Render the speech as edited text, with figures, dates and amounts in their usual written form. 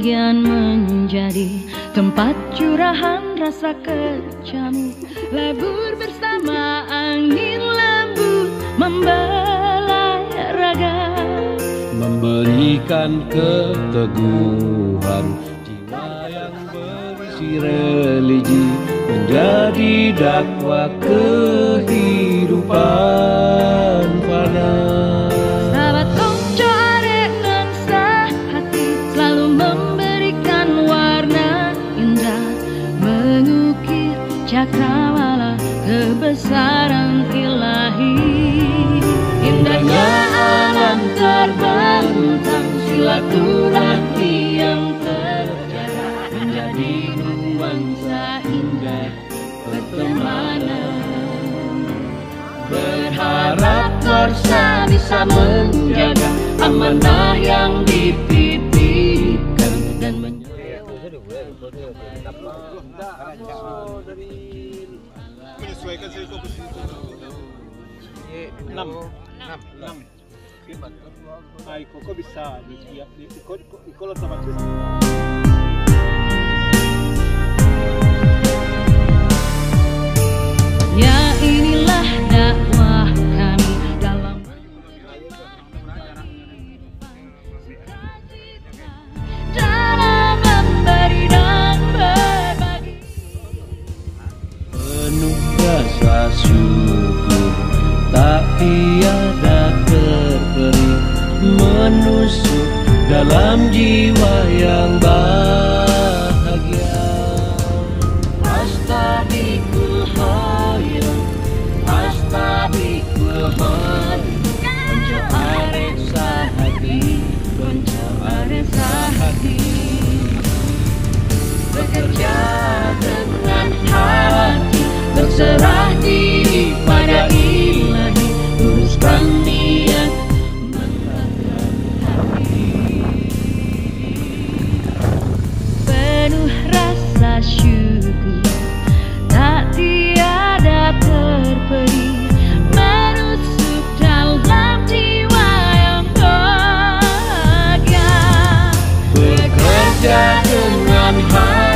bahagian menjadi tempat curahan rasa kecamu. Labur bersama angin lembut membelai raga, memberikan keteguhan jiwa yang berisi religi, menjadi dakwah kehidupan fana. Sahabat konco arek nan sehati, selalu memberikan warna indah, mengukir cakrawala kebesaran ilahi. Indahnya alam terbentang, silaturahmi yang terjaga, menjadi nuansa indah pertemanan. Berharap Korsa bisa menjaga amanah yang dititipkan dan menyesuaikan saya komposisi itu 6. Kok bisa ikut sama ya inilah dakwah kami dalam memberi dan berbagi. Penuh rasa syukur tak tiada terperi, menusuk dalam jiwa yang bahagia. Astabikul khair, astabikul khair, konco arek sahati, konco arek sahati. Bekerja dengan hati, berserah diri pada ilahi, luruskan niat, mantapkan hati. Penuh rasa syukur tak tiada terperi, menusuk dalam jiwa yang bahagia. Bekerja dengan hati,